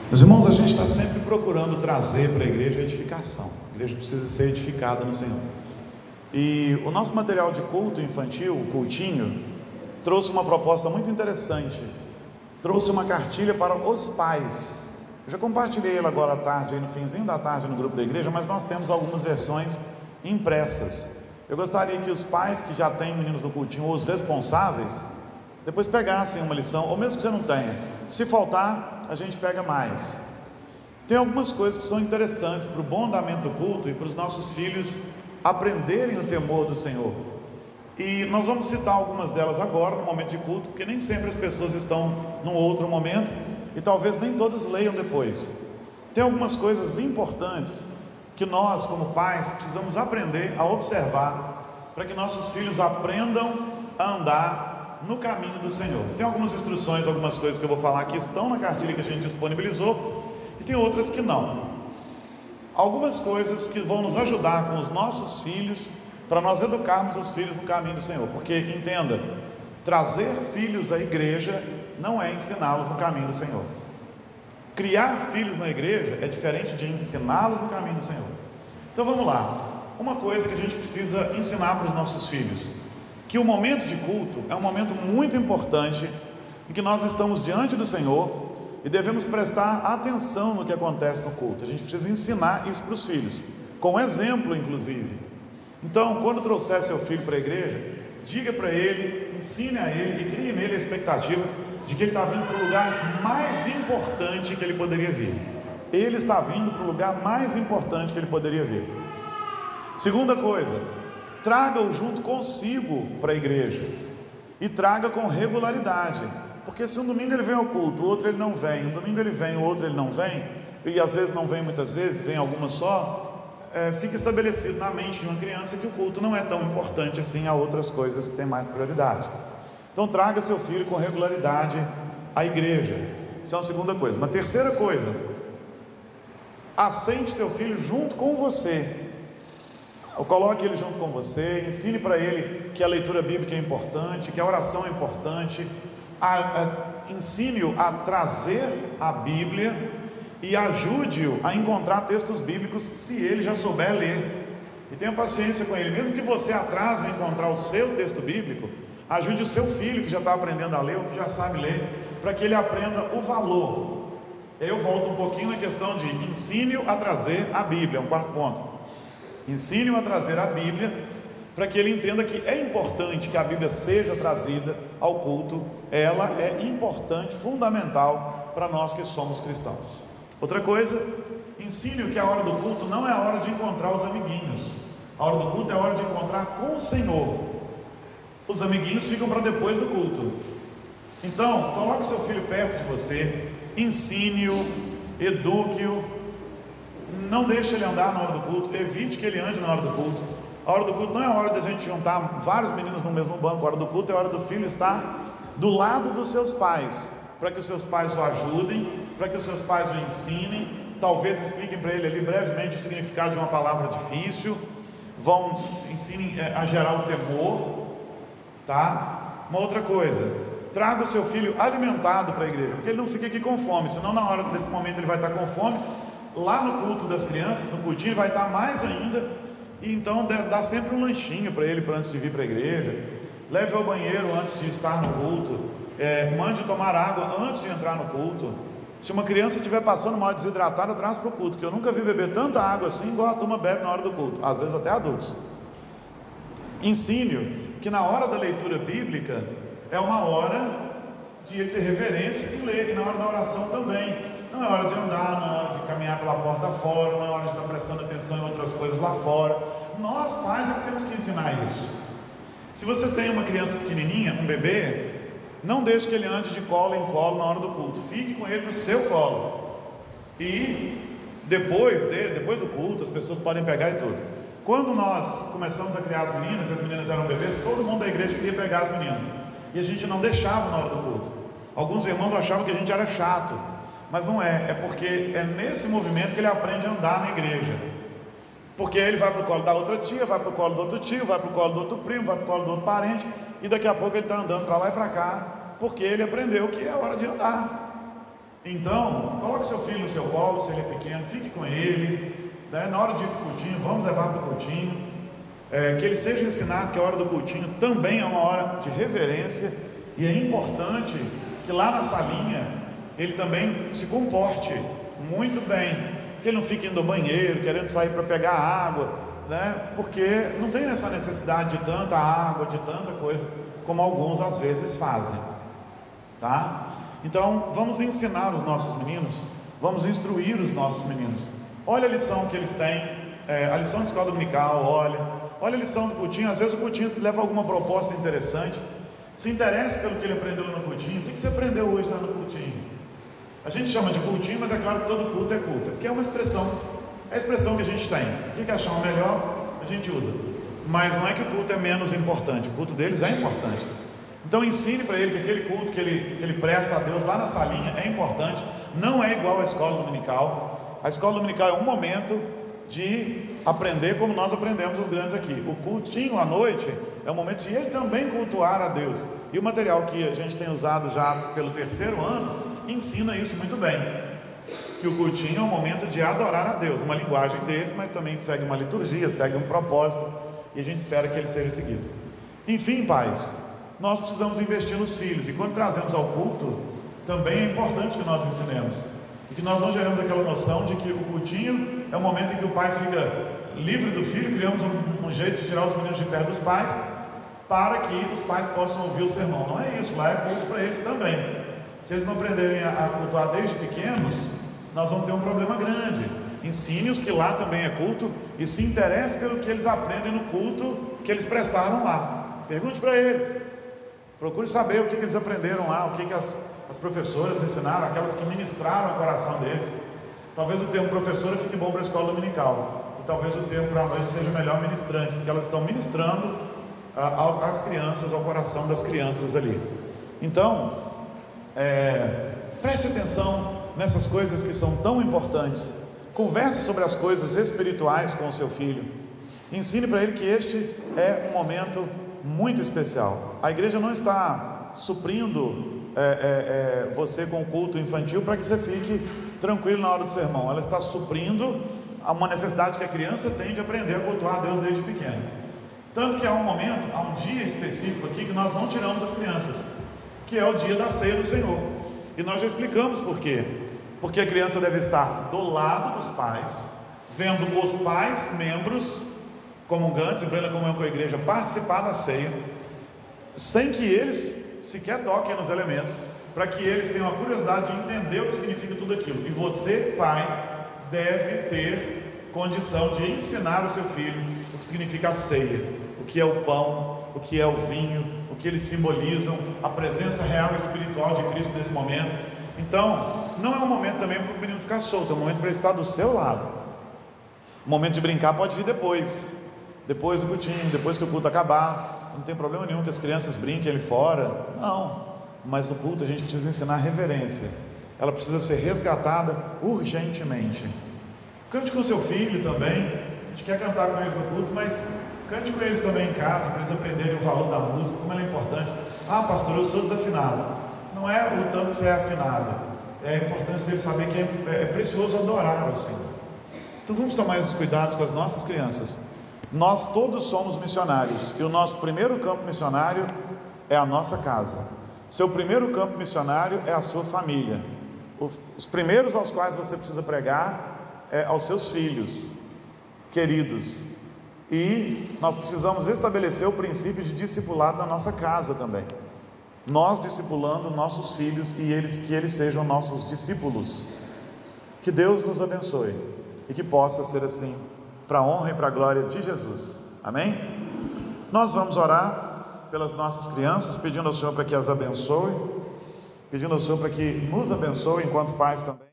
Meus irmãos, a gente está sempre procurando trazer para a igreja edificação. A igreja precisa ser edificada no Senhor. E o nosso material de culto infantil, o Cultinho, trouxe uma proposta muito interessante. Trouxe uma cartilha para os pais. Eu já compartilhei ela agora à tarde, no finzinho da tarde no grupo da igreja, mas nós temos algumas versões impressas. Eu gostaria que os pais que já têm meninos do Cultinho, ou os responsáveis, depois pegassem uma lição, ou mesmo que você não tenha. Se faltar, a gente pega mais. Tem algumas coisas que são interessantes para o bom andamento do culto e para os nossos filhos aprenderem o temor do Senhor. E nós vamos citar algumas delas agora no momento de culto, porque nem sempre as pessoas estão num outro momento e talvez nem todos leiam depois. Tem algumas coisas importantes que nós, como pais, precisamos aprender a observar para que nossos filhos aprendam a andar no caminho do Senhor. Tem algumas instruções, algumas coisas que eu vou falar que estão na cartilha que a gente disponibilizou e tem outras que não. Algumas coisas que vão nos ajudar com os nossos filhos para nós educarmos os filhos no caminho do Senhor, porque entenda, trazer filhos à igreja não é ensiná-los no caminho do Senhor. Criar filhos na igreja é diferente de ensiná-los no caminho do Senhor. Então vamos lá, uma coisa que a gente precisa ensinar para os nossos filhos, que o momento de culto é um momento muito importante em que nós estamos diante do Senhor e devemos prestar atenção no que acontece no culto. A gente precisa ensinar isso para os filhos, com exemplo inclusive. Então, quando trouxer seu filho para a igreja, diga para ele, ensine a ele e crie nele a expectativa de que ele está vindo para o lugar mais importante que ele poderia vir. Ele está vindo para o lugar mais importante que ele poderia vir. Segunda coisa, traga-o junto consigo para a igreja e traga com regularidade, porque se um domingo ele vem ao culto, o outro ele não vem, um domingo ele vem, o outro ele não vem, e às vezes não vem muitas vezes, vem algumas só, fica estabelecido na mente de uma criança que o culto não é tão importante assim a outras coisas que têm mais prioridade. Então traga seu filho com regularidade à igreja. Isso é uma segunda coisa. Uma terceira coisa, assente seu filho junto com você. Coloque ele junto com você, ensine para ele que a leitura bíblica é importante, que a oração é importante, ensine-o a trazer a Bíblia e ajude-o a encontrar textos bíblicos se ele já souber ler. E tenha paciência com ele, mesmo que você atrase em encontrar o seu texto bíblico, ajude o seu filho que já está aprendendo a ler, ou que já sabe ler, para que ele aprenda o valor. Eu volto um pouquinho na questão de ensine-o a trazer a Bíblia, é um quarto ponto. Ensine-o a trazer a Bíblia, para que ele entenda que é importante que a Bíblia seja trazida ao culto. Ela é importante, fundamental para nós que somos cristãos. Outra coisa, ensine-o que a hora do culto não é a hora de encontrar os amiguinhos. A hora do culto é a hora de encontrar com o Senhor. Os amiguinhos ficam para depois do culto. Então, coloque seu filho perto de você, ensine-o, eduque-o. Não deixe ele andar na hora do culto, evite que ele ande na hora do culto. A hora do culto não é a hora de a gente juntar vários meninos no mesmo banco. A hora do culto é a hora do filho estar do lado dos seus pais, para que os seus pais o ajudem, para que os seus pais o ensinem, talvez expliquem para ele ali brevemente o significado de uma palavra difícil, ensinem a gerar o temor, tá? Uma outra coisa, traga o seu filho alimentado para a igreja, porque ele não fica aqui com fome, senão na hora desse momento ele vai estar com fome. Lá no culto das crianças, no cultinho, ele vai estar mais ainda. E então dá sempre um lanchinho para ele antes de vir para a igreja. Leve ao banheiro antes de estar no culto. Mande tomar água antes de entrar no culto. Se uma criança estiver passando mal desidratada, traz para o culto, que eu nunca vi beber tanta água assim igual a turma bebe na hora do culto, às vezes até adultos. Ensine-o que na hora da leitura bíblica é uma hora de ele ter reverência e ler, e na hora da oração também. Não é hora de andar, não é hora de caminhar pela porta fora, não é hora de estar prestando atenção em outras coisas lá fora. Nós pais é que temos que ensinar isso. Se você tem uma criança pequenininha, um bebê, não deixe que ele ande de colo em colo na hora do culto. Fique com ele no seu colo. E depois do culto, as pessoas podem pegar e tudo. Quando nós começamos a criar as meninas, e as meninas eram bebês, todo mundo da igreja queria pegar as meninas. E a gente não deixava na hora do culto. Alguns irmãos achavam que a gente era chato. Mas não é porque é nesse movimento que ele aprende a andar na igreja. Porque ele vai para o colo da outra tia, vai para o colo do outro tio, vai para o colo do outro primo, vai para o colo do outro parente, e daqui a pouco ele está andando para lá e para cá, porque ele aprendeu que é hora de andar. Então, coloque seu filho no seu colo, se ele é pequeno, fique com ele, né? Na hora de ir para o cultinho, vamos levar para o cultinho, que ele seja ensinado que a hora do cultinho também é uma hora de reverência, e é importante que lá na salinha ele também se comporte muito bem, que ele não fique indo ao banheiro, querendo sair para pegar água, né? Porque não tem essa necessidade de tanta água, de tanta coisa, como alguns às vezes fazem, tá? Então, vamos ensinar os nossos meninos, vamos instruir os nossos meninos. Olha a lição que eles têm, a lição de escola dominical, olha a lição do cultinho. Às vezes o cultinho leva alguma proposta interessante. Se interesse pelo que ele aprendeu no cultinho. O que você aprendeu hoje lá no cultinho? A gente chama de cultinho, mas é claro que todo culto é culto, porque é uma expressão, é a expressão que a gente tem. O que achar melhor, a gente usa. Mas não é que o culto é menos importante, o culto deles é importante. Então ensine para ele que aquele culto que ele presta a Deus lá na salinha é importante, não é igual à escola dominical. A escola dominical é um momento de aprender como nós aprendemos os grandes aqui. O cultinho à noite é um momento de ele também cultuar a Deus. E o material que a gente tem usado já pelo 3º ano ensina isso muito bem. Que o cultinho é um momento de adorar a Deus, uma linguagem deles, mas também segue uma liturgia, segue um propósito, e a gente espera que ele seja seguido. Enfim, pais, nós precisamos investir nos filhos, e quando trazemos ao culto, também é importante que nós ensinemos, e que nós não geremos aquela noção de que o cultinho é o momento em que o pai fica livre do filho. Criamos um jeito de tirar os meninos de perto dos pais, para que os pais possam ouvir o sermão. Não é isso, lá é culto para eles também. Se eles não aprenderem a cultuar desde pequenos, nós vamos ter um problema grande. Ensine-os que lá também é culto, e se interesse pelo que eles aprendem no culto que eles prestaram lá. Pergunte para eles, procure saber o que eles aprenderam lá, o que as professoras ensinaram, aquelas que ministraram o coração deles. Talvez o termo professora fique bom para a escola dominical, e talvez o termo para a noite seja melhor ministrante, porque elas estão ministrando às crianças, ao coração das crianças ali. Então, preste atenção nessas coisas que são tão importantes. Converse sobre as coisas espirituais com o seu filho. Ensine para ele que este é um momento muito especial. A igreja não está suprindo você com o culto infantil para que você fique tranquilo na hora do sermão. Ela está suprindo uma necessidade que a criança tem de aprender a cultuar a Deus desde pequeno. Tanto que há um dia específico aqui que nós não tiramos as crianças, que é o dia da ceia do Senhor. E nós já explicamos por quê. Porque a criança deve estar do lado dos pais, vendo os pais, membros comungantes, em plena comunhão com a igreja, participar da ceia, sem que eles sequer toquem nos elementos, para que eles tenham a curiosidade de entender o que significa tudo aquilo. E você, pai, deve ter condição de ensinar o seu filho o que significa a ceia, o que é o pão, o que é o vinho, o que eles simbolizam, a presença real e espiritual de Cristo nesse momento. Então, não é um momento também para o menino ficar solto, é um momento para ele estar do seu lado. O momento de brincar pode vir depois do cultinho, depois que o culto acabar. Não tem problema nenhum que as crianças brinquem ali fora, não. Mas no culto a gente precisa ensinar reverência, ela precisa ser resgatada urgentemente. Cante com seu filho também. A gente quer cantar com eles no culto, mas cante com eles também em casa, para eles aprenderem o valor da música, como ela é importante. Ah, pastor, eu sou desafinado. Não é o tanto que você é afinado, é importante ele saber que é precioso adorar ao Senhor. Então vamos tomar esses cuidados com as nossas crianças. Nós todos somos missionários, e o nosso primeiro campo missionário é a nossa casa. Seu primeiro campo missionário é a sua família. Os primeiros aos quais você precisa pregar é aos seus filhos queridos. E nós precisamos estabelecer o princípio de discipulado na nossa casa também. Nós discipulando nossos filhos, e que eles sejam nossos discípulos. Que Deus nos abençoe e que possa ser assim, para a honra e para a glória de Jesus. Amém? Nós vamos orar pelas nossas crianças, pedindo ao Senhor para que as abençoe, pedindo ao Senhor para que nos abençoe enquanto pais também.